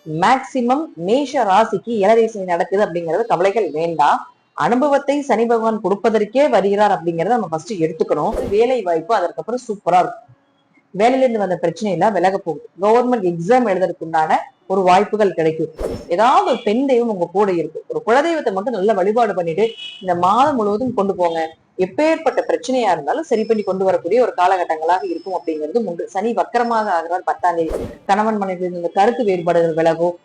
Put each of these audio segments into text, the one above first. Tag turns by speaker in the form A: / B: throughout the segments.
A: Maximum மேஷ ராசிக்கு ஏழரை சனி நடக்குது அப்படிங்கிறது கவலைகள் வேண்டாம். அனுபவத்தை சனி பகவான் கொடுப்பதற்கே வருகிறார் அப்படிங்கறத நம்ம ஃபர்ஸ்ட் எடுத்துக்கணும். வேலை வாய்ப்பு அதற்கப்புறம் சூப்பரா இருக்கும். வேலையில இருந்து வந்த பிரச்சனை எல்லாம் விலக போகுது. கவர்மெண்ட் எக்ஸாம் எழுதுறதுக்கு உண்டான ஒரு வாய்ப்புகள் கிடைக்கும். ஏதாவது ஒரு பெண் தெய்வம் உங்க கூட இருக்கு. ஒரு குலதெய்வத்தை மட்டும் நல்லா வழிபாடு பண்ணிட்டு இந்த மாதம் முழுவதும் கொண்டு போங்க. எப்பேற்பட்ட பிரச்சனையா இருந்தாலும் சரி பண்ணி கொண்டு வரக்கூடிய ஒரு காலகட்டங்களாக இருக்கும் அப்படிங்கிறது உண்டு. சனி வக்கரமாக ஆகிறார் 10ஆம் தேதி. கணவன் மனைவி இந்த கருத்து வேறுபாடுகள் விலகும்.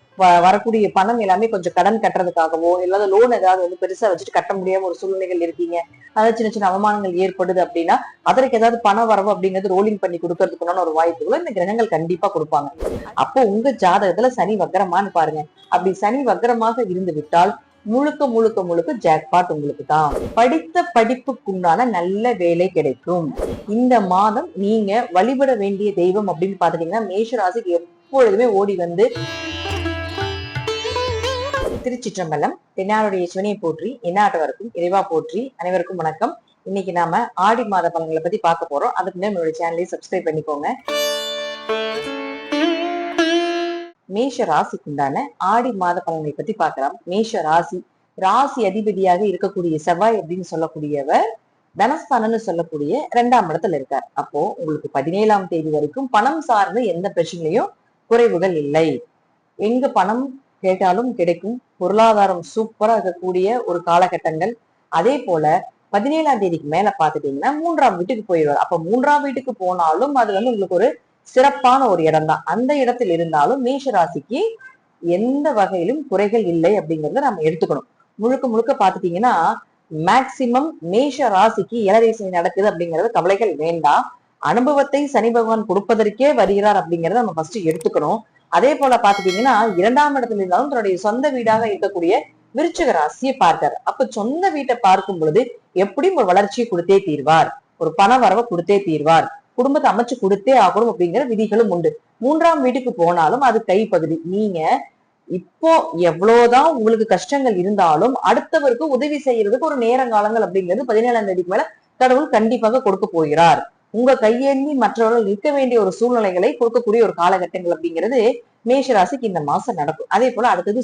A: வரக்கூடிய பணம் எல்லாமே கொஞ்சம் கடன் கட்டுறதுக்காகவோ இல்லாத லோன் ஏதாவது பெருசா வச்சுட்டு கட்ட முடியாம ஒரு சூழ்நிலைகள் இருக்கீங்க. அதாவது சின்ன சின்ன அவமானங்கள் ஏற்படுது அப்படின்னா அதற்கு ஏதாவது பண வரவு அப்படிங்கிறது ரோலிங் பண்ணி கொடுக்கறதுக்குன்னு ஒரு வாய்ப்புகளும் இந்த கிரகங்கள் கண்டிப்பா கொடுப்பாங்க. அப்போ உங்க ஜாதகத்துல சனி வக்கரமான்னு பாருங்க. அப்படி சனி வக்கரமாக இருந்து விட்டால் முழுக்க முழுக்க முழுக்க ஜாக்பாட் உங்களுக்கு தான். படித்த படிப்புக்குண்டான நல்ல வேலை கிடைக்கும். இந்த மாதம் நீங்க வழிபட வேண்டிய தெய்வம் அப்படின்னு பாத்துட்டீங்கன்னா மேஷ ராசிக்கு எப்பொழுதுமே ஓடி வந்து திருச்சிற்றம்பலம் தென்னாருடைய சிவனையை போற்றி எந்நாட்டவருக்கும் இறைவா போற்றி. அனைவருக்கும் வணக்கம். இன்னைக்கு நாம ஆடி மாத பலன்களை பத்தி பார்க்க போறோம். அதுக்கு முன்னாடி நம்மளுடைய சேனலையும் சப்ஸ்கிரைப் பண்ணிக்கோங்க. மேஷ ராசிக்குண்டான ஆடி மாத பலன்களை பத்தி பார்க்கலாம். மேஷ ராசி அதிபதியாக இருக்கக்கூடிய செவ்வாய் அப்படின்னு சொல்லக்கூடியவர் தனஸ்தானம்னு சொல்லக்கூடிய 2ஆம் இடத்துல இருக்கார். அப்போ உங்களுக்கு 17ஆம் தேதி வரைக்கும் பணம் சார்ந்து எந்த பிரச்சனையும் குறைவுகள் இல்லை. எங்க பணம் கேட்டாலும் கிடைக்கும். பொருளாதாரம் சூப்பரா இருக்கக்கூடிய ஒரு காலகட்டங்கள். அதே போல 17ஆம் தேதிக்கு மேல பாத்துட்டீங்கன்னா 3ஆம் வீட்டுக்கு போயிடுவார். அப்ப 3ஆம் வீட்டுக்கு போனாலும் அது உங்களுக்கு ஒரு சிறப்பான ஒரு இடம் தான். அந்த இடத்தில் இருந்தாலும் மேஷ ராசிக்கு எந்த வகையிலும் குறைகள் இல்லை அப்படிங்கறத நம்ம எடுத்துக்கணும். முழுக்க முழுக்க பாத்துட்டீங்கன்னா மேக்சிமம் மேஷ ராசிக்கு ஏழரை சனி நடக்குது அப்படிங்கறது கவலைகள் வேண்டாம். அனுபவத்தை சனி பகவான் கொடுப்பதற்கே வருகிறார் அப்படிங்கறத நம்ம ஃபர்ஸ்ட் எடுத்துக்கணும். அதே போல பாத்துட்டீங்கன்னா 2ஆம் இடத்துல இருந்தாலும் தன்னுடைய சொந்த வீடாக இருக்கக்கூடிய விருச்சிக ராசியை பார்த்தார். அப்ப சொந்த வீட்டை பார்க்கும் பொழுது எப்படியும் ஒரு வளர்ச்சியை கொடுத்தே தீர்வார். ஒரு பண வரவை கொடுத்தே தீர்வார். குடும்பத்தை அமைச்சு கொடுத்தே ஆகணும் அப்படிங்கிற விதிகளும் உண்டு. 3ஆம் வீட்டுக்கு போனாலும் அது கைப்பகுதி. நீங்க இப்போ எவ்வளவுதான் உங்களுக்கு கஷ்டங்கள் இருந்தாலும் அடுத்தவருக்கு உதவி செய்யறதுக்கு ஒரு நேரங்காலங்கள் அப்படிங்கிறது 17ஆம் தேதிக்கு மேல கடவுள் கண்டிப்பாக கொடுக்க போகிறார். உங்க கையேந்தி மற்றவர்கள் நிற்க வேண்டிய ஒரு சூழ்நிலைகளை கொடுக்கக்கூடிய ஒரு காலகட்டங்கள் அப்படிங்கிறது மேஷராசிக்கு இந்த மாசம் நடக்கும். அதே போல அடுத்தது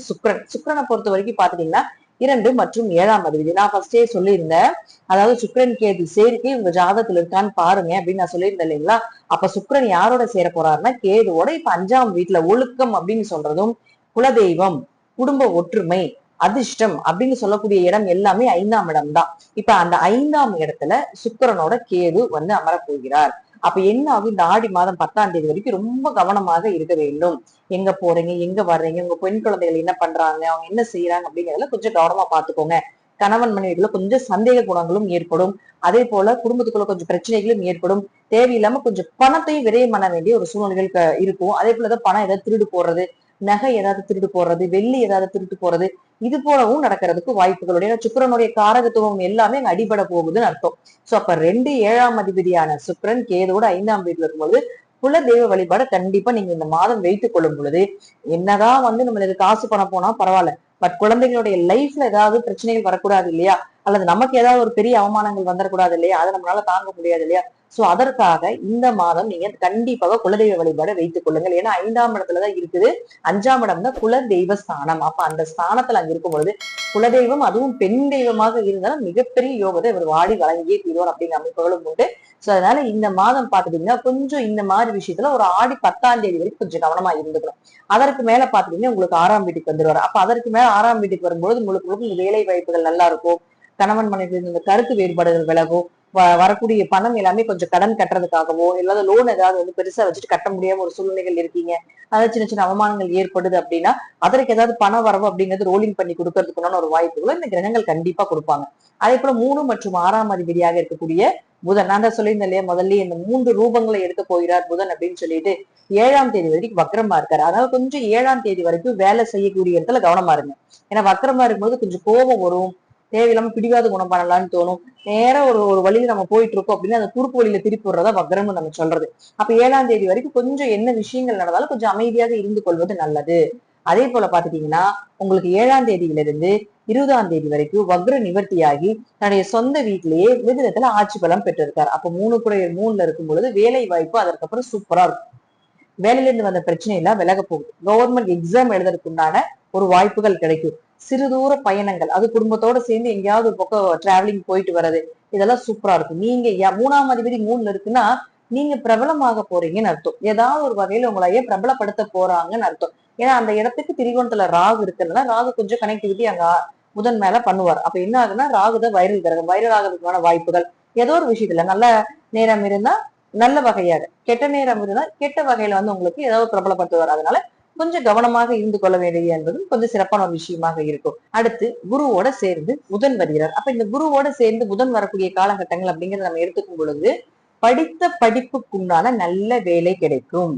A: சுக்கிரனை பொறுத்த வரைக்கும் பாத்துட்டீங்கன்னா 2 மற்றும் 7ஆம் அதிபதி. நான் ஃபர்ஸ்டே சொல்லியிருந்தேன். அதாவது சுக்கிரன் கேது சேர்க்கை உங்க ஜாதகத்துல இருக்கான்னு பாருங்க அப்படின்னு நான் சொல்லியிருந்தேன் இல்லைங்களா? அப்ப சுக்கிரன் யாரோட சேர போறாருன்னா கேதுவோட. இப்ப 5ஆம் வீட்டுல ஒழுக்கம் அப்படின்னு சொல்றதும் குலதெய்வம், குடும்ப ஒற்றுமை, அதிர்ஷ்டம் அப்படின்னு சொல்லக்கூடிய இடம் எல்லாமே 5ஆம் இடம் தான். இப்ப அந்த 5ஆம் இடத்துல சுக்கிரனோட கேது அமர போகிறார். அப்ப என்ன ஆகும்? இந்த ஆடி மாதம் 10ஆம் தேதி வரைக்கும் ரொம்ப கவனமாக இருக்க வேண்டும். எங்க போறீங்க, எங்க வர்றீங்க, உங்க பெண் குழந்தைகள் என்ன பண்றாங்க, அவங்க என்ன செய்யறாங்க அப்படிங்கறதுல கொஞ்சம் கவனமா பாத்துக்கோங்க. கணவன் மனைவிக்குள்ள கொஞ்சம் சந்தேக குணங்களும் ஏற்படும். அதே போல குடும்பத்துக்குள்ள கொஞ்சம் பிரச்சனைகளும் ஏற்படும். தேவையில்லாம கொஞ்சம் பணத்தையும் விரயம் பண்ண வேண்டிய ஒரு சூழ்நிலைகள் இருக்கும். அதே போலதான் பணம் ஏதாவது திருடு போடுறது, நகை ஏதாவது திருட்டு போடுறது, வெள்ளி ஏதாவது திருட்டு போறது, இது போலவும் நடக்கிறதுக்கு வாய்ப்புகளுடைய சுக்கிரனுடைய காரகத்துவம் எல்லாமே அங்க அடிபட போகுதுன்னு அர்த்தம். சோ அப்ப 2 7ஆம் அதிபதியான சுக்கிரன் கேதோட 5ஆம் வீட்டுல இருக்கும்போது குல தெய்வ வழிபாட கண்டிப்பா நீங்க இந்த மாதம் வைத்துக் கொள்ளும் பொழுது என்னதான் நம்மளுக்கு காசு பணம் போனா பரவாயில்ல, பட் குழந்தைகளுடைய லைஃப்ல ஏதாவது பிரச்சனைகள் வரக்கூடாது இல்லையா? அல்லது நமக்கு ஏதாவது ஒரு பெரிய அவமானங்கள் வந்துடக்கூடாது இல்லையா? அதை நம்மளால தாங்க முடியாது இல்லையா? சோ அதற்காக இந்த மாதம் நீங்க கண்டிப்பாக குலதெய்வ வழிபாடை வைத்துக் கொள்ளுங்கள். ஏன்னா 5ஆம் இடத்துலதான் இருக்குது. 5ஆம் இடம் தான் குல தெய்வ ஸ்தானம். அப்ப அந்த ஸ்தானத்துல அங்க இருக்கும் பொழுது குலதெய்வம் அதுவும் பெண் தெய்வமாக இருந்தாலும் மிகப்பெரிய யோகத்தை இவர் வாடி வழங்கியே தீர்வார் அப்படிங்கிற அமைப்புகளும் உண்டு. சோ அதனால இந்த மாதம் பாத்துட்டீங்கன்னா கொஞ்சம் இந்த மாதிரி விஷயத்துல ஒரு ஆடி 10ஆம் தேதி வரைக்கும் கொஞ்சம் கவனமா இருந்துக்கணும். அதற்கு மேல பாத்துட்டீங்கன்னா உங்களுக்கு 6ஆம் வீட்டுக்கு வந்துருவாரு. அப்ப அதற்கு மேல 6ஆம் வீட்டுக்கு வரும்போது உங்களுக்கு வேலை வாய்ப்புகள் நல்லா இருக்கும். கணவன் மனைவி இந்த கருத்து வேறுபாடுகள் விலகும். வரக்கூடிய பணம் எல்லாமே கொஞ்சம் கடன் கட்டுறதுக்காகவோ இல்லாத லோன் ஏதாவது பெருசா வச்சுட்டு கட்ட முடியாம ஒரு சூழ்நிலைகள் இருக்கீங்க. அதாவது சின்ன சின்ன அவமானங்கள் ஏற்படுது அப்படின்னா அதற்கு ஏதாவது பண வரவு அப்படிங்கிறது ரோலிங் பண்ணி கொடுக்கறதுக்குன்னு ஒரு வாய்ப்புகளும் இந்த கிரகங்கள் கண்டிப்பா கொடுப்பாங்க. அதே போல 3 மற்றும் 6ஆம் அதிபதியாக இருக்கக்கூடிய புதன், நான் தான் சொல்லியிருந்தேன் இல்லையா முதல்ல, இந்த 3 ரூபங்களை எடுக்க போகிறார் புதன் அப்படின்னு சொல்லிட்டு 7ஆம் தேதி வரைக்கும் வக்ரமா இருக்காரு. அதனால கொஞ்சம் 7ஆம் தேதி வரைக்கும் வேலை செய்யக்கூடிய இடத்துல கவனமா இருங்க. ஏன்னா வக்ரமா இருக்கும்போது கொஞ்சம் கோபம் வரும். தேவையில்லாம பிடிவாத குணம் பண்ணலாம்னு தோணும். நேரம் ஒரு வழியில நம்ம போயிட்டு இருக்கோம் அப்படின்னா அந்த குறுக்கு வழியில திருப்பி விடுறதா வக்ரம்னு நம்ம சொல்றது. அப்ப 7ஆம் தேதி வரைக்கும் கொஞ்சம் என்ன விஷயங்கள் நடந்தாலும் கொஞ்சம் அமைதியாக இருந்து கொள்வது நல்லது. அதே போல பாத்துட்டீங்கன்னா உங்களுக்கு 7ஆம் தேதியிலிருந்து 20ஆம் தேதி வரைக்கும் வக்ர நிவர்த்தியாகி தன்னுடைய சொந்த வீட்டிலேயே மிதுனத்துல ஆட்சி பலம் பெற்றிருக்காரு. அப்ப 3 குறைய 3ல இருக்கும் பொழுது வேலை வாய்ப்பு அதற்கப்புறம் சூப்பரா இருக்கும். வேலையில இருந்து வந்த பிரச்சனை எல்லாம் விலக போகுது. கவர்மெண்ட் எக்ஸாம் எழுதுறதுக்கு உண்டான ஒரு வாய்ப்புகள் கிடைக்கும். சிறு தூர பயணங்கள், அது குடும்பத்தோட சேர்ந்து எங்கேயாவது ஒரு பக்கம் டிராவலிங் போயிட்டு வர்றது, இதெல்லாம் சூப்பரா இருக்கும். நீங்க 3ஆம் அதிபதி 3ல இருக்குன்னா நீங்க பிரபலமாக போறீங்கன்னு அர்த்தம். ஏதாவது ஒரு வகையில உங்களையே பிரபலப்படுத்த போறாங்கன்னு அர்த்தம். ஏன்னா அந்த இடத்துக்கு திரிகோணத்துல ராகு இருக்கிறதுனால ராகு கொஞ்சம் கனெக்டிவிட்டி அங்க புதன் மேல பண்ணுவார். அப்ப என்ன ஆகுதுன்னா ராகுதான் வைரல் கிரகம், வைரல் ஆகிறதுக்கான வாய்ப்புகள் ஏதோ ஒரு விஷயத்துல நல்ல நேரம் இருந்தா நல்ல வகையாக, கெட்ட நேரம் இருந்தா கெட்ட வகையில உங்களுக்கு ஏதாவது பிரபலப்படுத்துவார். அதனால கொஞ்சம் கவனமாக இருந்து கொள்ள வேண்டியது என்பது கொஞ்சம் சிறப்பான ஒரு விஷயமாக இருக்கும். அடுத்து குருவோட சேர்ந்து புதன் வருகிறார். அப்ப இந்த குருவோட சேர்ந்து புதன் வரக்கூடிய காலகட்டங்கள் அப்படிங்கறத நம்ம எடுத்துக்கும் பொழுது படித்த படிப்புக்குண்டான நல்ல வேலை கிடைக்கும்.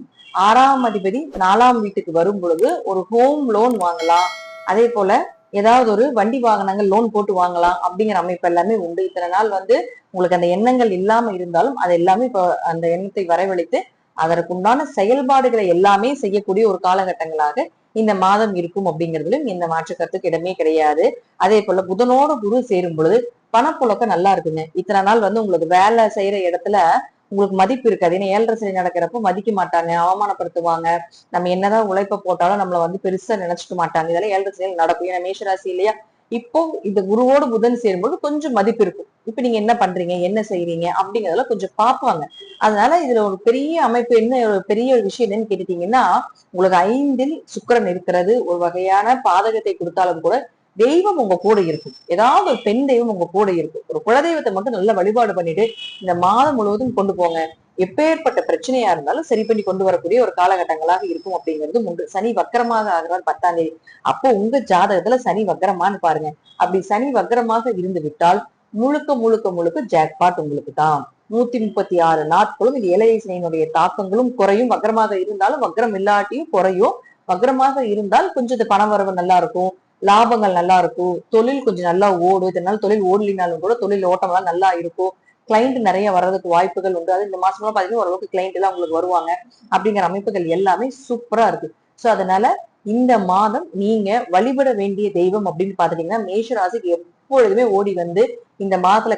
A: 6ஆம் அதிபதி 4ஆம் வீட்டுக்கு வரும் பொழுது ஒரு ஹோம் லோன் வாங்கலாம். அதே போல ஏதாவது ஒரு வண்டி வாகனங்கள் லோன் போட்டு வாங்கலாம் அப்படிங்கிற அமைப்பு எல்லாமே உண்டு. இத்தனை நாள் உங்களுக்கு அந்த எண்ணங்கள் இல்லாம இருந்தாலும் அது எல்லாமே இப்போ அந்த எண்ணத்தை வரவழைத்து அதற்குண்டான செயல்பாடுகளை எல்லாமே செய்யக்கூடிய ஒரு காலகட்டங்களாக இந்த மாதம் இருக்கும் அப்படிங்கிறதுலும் எந்த மாற்று கருத்துக்கு இடமே கிடையாது. அதே போல புதனோட குரு சேரும் பொழுது பணப்புழக்கம் நல்லா இருக்குங்க. இத்தனை நாள் உங்களுக்கு வேலை செய்யற இடத்துல உங்களுக்கு மதிப்பு இருக்காது. ஏன்னா 7.5 சனி நடக்கிறப்போ மதிக்க மாட்டாங்க, அவமானப்படுத்துவாங்க. நம்ம என்னதான் உழைப்ப போட்டாலும் நம்மள பெருசா நினைச்சுக்க மாட்டாங்க. இதெல்லாம் 7.5 சனியில் நடக்கும். ஏன்னா மேஷராசி இல்லையா. இப்போ இந்த குருவோடு புதன் சேரும்போது கொஞ்சம் மதிப்பு இருக்கும். இப்ப நீங்க என்ன பண்றீங்க, என்ன செய்றீங்க அப்படிங்கறதெல்லாம் கொஞ்சம் பார்ப்பாங்க. அதனால இதுல ஒரு பெரிய அமைப்பு என்ன, ஒரு பெரிய ஒரு விஷயம் என்னன்னு கேட்டுட்டீங்கன்னா, உங்களுக்கு 5ல் சுக்கிரன் இருக்கிறது ஒரு வகையான பாதகத்தை கொடுத்தாலும் கூட தெய்வம் உங்க கூட இருக்கும். ஏதாவது ஒரு பெண் தெய்வம் உங்க கூட இருக்கும். ஒரு குலதெய்வத்தை மட்டும் நல்லா வழிபாடு பண்ணிட்டு இந்த மாதம் முழுவதும் கொண்டு போங்க. எப்பேற்பட்ட பிரச்சனையா இருந்தாலும் சரி பண்ணி கொண்டு வரக்கூடிய ஒரு காலகட்டங்களாக இருக்கும் அப்படிங்கிறது உண்டு. சனி வக்கரமாக ஆகிறார் 10ஆம் தேதி. அப்போ உங்க ஜாதகத்துல சனி வக்கரமான்னு பாருங்க. அப்படி சனி வக்கரமாக இருந்து விட்டால் முழுக்க முழுக்க முழுக்க ஜாக்பாட் உங்களுக்கு தான். 136 நாட்களும் இந்த ஏழரை சனியினுடைய தாக்கங்களும் குறையும். வக்கரமாக இருந்தாலும் வக்கரம் இல்லாட்டியும் குறையும். வக்கரமாக இருந்தால் கொஞ்சம் இந்த பண வரவு நல்லா இருக்கும், லாபங்கள் நல்லா இருக்கும், தொழில் கொஞ்சம் நல்லா ஓடும். இதனால தொழில் ஓடலினாலும் கூட தொழில் ஓட்டம் எல்லாம் நல்லா இருக்கும். கிளைண்ட் நிறைய வர்றதுக்கு வாய்ப்புகள் உண்டு. அது இந்த மாசம் பாத்தீங்கன்னா ஓரளவுக்கு கிளைண்ட் எல்லாம் உங்களுக்கு வருவாங்க. அப்படிங்கிற அமைப்புகள் எல்லாமே சூப்பரா இருக்கு. சோ அதனால இந்த மாதம் நீங்க வழிபட வேண்டிய தெய்வம் அப்படின்னு பாத்துட்டீங்கன்னா மேஷ ராசிக்கு எப்பொழுதுமே ஓடி இந்த மாதத்துல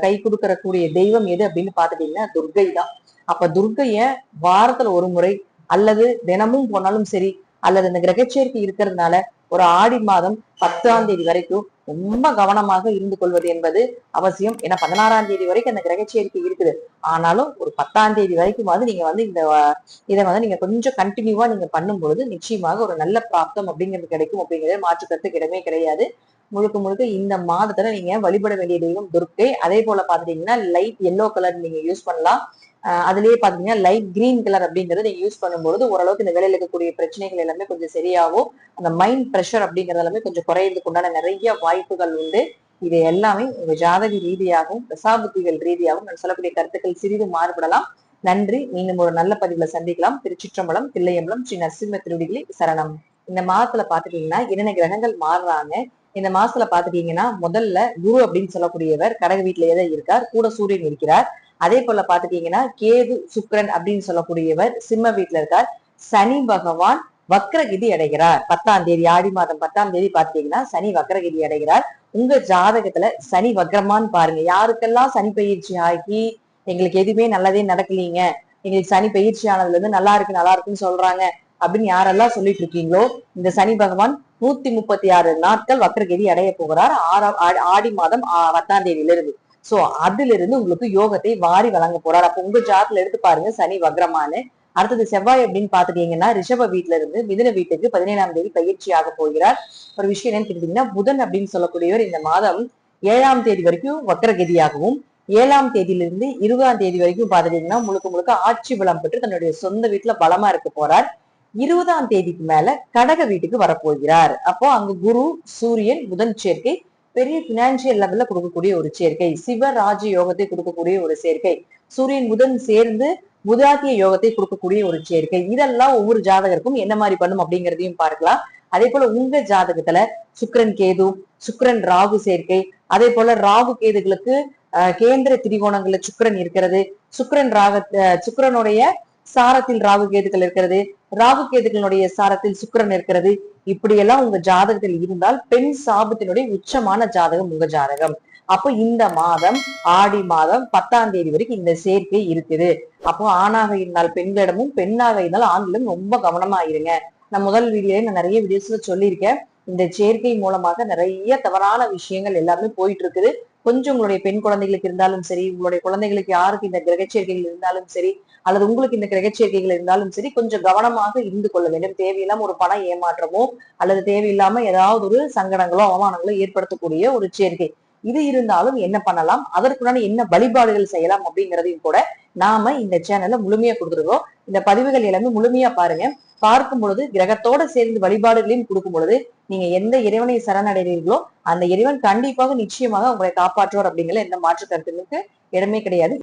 A: கை கொடுக்கறக்கூடிய தெய்வம் எது அப்படின்னு பாத்துட்டீங்கன்னா துர்கை தான். அப்ப துர்கைய வாரத்துல ஒரு முறை அல்லது தினமும் போனாலும் சரி, அல்லது இந்த கிரகச்சேர்க்கை இருக்கிறதுனால ஒரு ஆடி மாதம் 10ஆம் தேதி வரைக்கும் ரொம்ப கவனமாக இருந்து கொள்வது என்பது அவசியம். ஏன்னா 16ஆம் தேதி வரைக்கும் அந்த கிரகச்சேர்க்கை இருக்குது. ஆனாலும் ஒரு 10ஆம் தேதி வரைக்கும் நீங்க இதை நீங்க கொஞ்சம் கண்டினியூவா நீங்க பண்ணும் பொழுது நிச்சயமாக ஒரு நல்ல பிராப்தம் அப்படிங்கிறது கிடைக்கும் அப்படிங்கிறது மாற்றுக்கருத்துக்கு இடமே கிடையாது. முழுக்க முழுக்க இந்த மாதத்துல நீங்க வழிபட வேண்டிய தெய்வம் துர்க்கை. அதே போல பாத்துட்டீங்கன்னா லைட் எல்லோ கலர் நீங்க யூஸ் பண்ணலாம். அதுலயே பாத்தீங்கன்னா லைட் கிரீன் கலர் அப்படிங்கறத நீங்க யூஸ் பண்ணும்போது ஓரளவுக்கு இந்த வேலையில இருக்கக்கூடிய பிரச்சனைகள் எல்லாமே கொஞ்சம் சரியாகும். அந்த மைண்ட் பிரஷர் அப்படிங்கறது எல்லாமே கொஞ்சம் குறையறதுக்கு உண்டான நிறைய வாய்ப்புகள் உண்டு. இது எல்லாமே உங்க ஜாதக ரீதியாகவும் தசாபுத்திகள் ரீதியாகவும் நான் சொல்லக்கூடிய கருத்துக்கள் சிறிது மாறுபடலாம். நன்றி. மீண்டும் ஒரு நல்ல பதிவுல சந்திக்கலாம். திருச்சிற்றம்பலம், தில்லையம்பலம், ஸ்ரீ நரசிம்ம திருவடிகளே சரணம். இந்த மாதத்துல பாத்துட்டீங்கன்னா என்னென்ன கிரகங்கள் மாறுறாங்க. இந்த மாசத்துல பாத்துட்டீங்கன்னா முதல்ல குரு அப்படின்னு சொல்லக்கூடியவர் கடக வீட்டிலேயே இருக்கார், கூட சூரியன் இருக்கிறார். அதே போல பாத்துட்டீங்கன்னா கேது சுக்கிரன் அப்படின்னு சொல்லக்கூடியவர் சிம்ம வீட்டுல இருக்கார். சனி பகவான் வக்ரகிதி அடைகிறார் 10ஆம் தேதி, ஆடி மாதம் 10ஆம் தேதி பாத்தீங்கன்னா சனி வக்ரகிதி அடைகிறார். உங்க ஜாதகத்துல சனி வக்ரமான்னு பாருங்க. யாருக்கெல்லாம் சனி பயிற்சி ஆகி எங்களுக்கு எதுவுமே நல்லதே நடக்கலீங்க, எங்களுக்கு சனி பயிற்சி ஆனதுல இருந்து நல்லா இருக்குன்னு சொல்றாங்க அப்படின்னு யாரெல்லாம் சொல்லிட்டு இருக்கீங்களோ, இந்த சனி பகவான் 136 நாட்கள் வக்ரகதி அடைய போகிறார் ஆடி மாதம் 10ஆம் தேதியில இருந்து. சோ அதுல இருந்து உங்களுக்கு யோகத்தை வாரி வழங்க போறார். அப்ப உங்க ஜாதத்துல எடுத்து பாருங்க சனி வக்ரமானு. அடுத்தது செவ்வாய் அப்படின்னு பாத்துட்டீங்கன்னா ரிஷப வீட்டுல இருந்து மிதுன வீட்டுக்கு 17ஆம் தேதி பயிற்சி ஆக போகிறார். ஒரு விஷயம் என்னன்னு கேட்டீங்கன்னா புதன் அப்படின்னு சொல்லக்கூடியவர் இந்த மாதம் 7ஆம் தேதி வரைக்கும் வக்ரகதியாகவும் 7ஆம் தேதியிலிருந்து 20ஆம் தேதி வரைக்கும் பாத்துட்டீங்கன்னா முழுக்க முழுக்க ஆட்சி பலம் பெற்று தன்னுடைய சொந்த வீட்டுல பலமா இருக்க போறார். 20ஆம் தேதிக்கு மேல கடக வீட்டுக்கு வரப்போகிறார். அப்போ அங்க குரு சூரியன் புதன் சேர்க்கை பெரிய பினான்சியல் லெவல்ல கொடுக்கக்கூடிய ஒரு சேர்க்கை, சிவராஜ யோகத்தை கொடுக்கக்கூடிய ஒரு சேர்க்கை, சூரியன் புதன் சேர்ந்து புதாத்திய யோகத்தை கொடுக்கக்கூடிய ஒரு சேர்க்கை. இதெல்லாம் ஒவ்வொரு ஜாதகருக்கும் என்ன மாதிரி பண்ணும் அப்படிங்கிறதையும் பார்க்கலாம். அதே போல உங்க ஜாதகத்துல சுக்கிரன் கேது, சுக்கிரன் ராகு சேர்க்கை, அதே போல ராகு கேதுகளுக்கு கேந்திர திரிகோணங்கள்ல சுக்கிரன் இருக்கிறது, சுக்கிரனுடைய சாரத்தில் ராகு கேதுகள் இருக்கிறது, ராகு கேதுகளுடைய சாரத்தில் சுக்கிரன் இருக்கிறது. இப்படியெல்லாம் உங்க ஜாதகத்தில் இருந்தால் பெண் சாபத்தினுடைய உச்சமான ஜாதகம் உங்க ஜாதகம். அப்போ இந்த மாதம் ஆடி மாதம் 10ஆம் தேதி வரைக்கும் இந்த சேர்க்கை இருக்குது. அப்போ ஆணாக இருந்தால் பெண்களிடமும், பெண்ணாக இருந்தால் ஆண்களிடம் ரொம்ப கவனமா இருங்க. நான் முதல் வீடியோல நான் நிறைய வீடியோஸ்ல சொல்லியிருக்கேன். இந்த சேர்க்கை மூலமாக நிறைய தவறான விஷயங்கள் எல்லாமே போயிட்டு இருக்குது. கொஞ்சம் உங்களுடைய பெண் குழந்தைகளுக்கு இருந்தாலும் சரி, உங்களுடைய குழந்தைகளுக்கு யாருக்கு இந்த கிரக சேர்க்கைகள் இருந்தாலும் சரி, அல்லது உங்களுக்கு இந்த கிரக சேர்க்கைகள் இருந்தாலும் சரி, கொஞ்சம் கவனமாக இருந்து கொள்ள வேண்டும். தேவையில்லாம ஒரு பண ஏமாற்றமோ அல்லது தேவையில்லாம ஏதாவது ஒரு சங்கடங்களோ அவமானங்களோ ஏற்படுத்தக்கூடிய ஒரு சேர்க்கை இது இருந்தாலும் என்ன பண்ணலாம், அதற்குண்டான என்ன வழிபாடுகள் செய்யலாம் அப்படிங்கிறதையும் கூட நாம இந்த சேனல்ல முழுமையா கொடுத்துருக்கோம். இந்த பதிவுகள் எல்லாமே முழுமையா பாருங்க. பார்க்கும் பொழுது கிரகத்தோட சேர்ந்து வழிபாடுகளையும் கொடுக்கும் பொழுது நீங்க எந்த இறைவனை சரணடைகிறீர்களோ அந்த இறைவன் கண்டிப்பாக நிச்சயமாக உங்களை காப்பாற்றுவார் அப்படிங்கிற எந்த மாற்று கருத்துக்கு இடமே கிடையாது.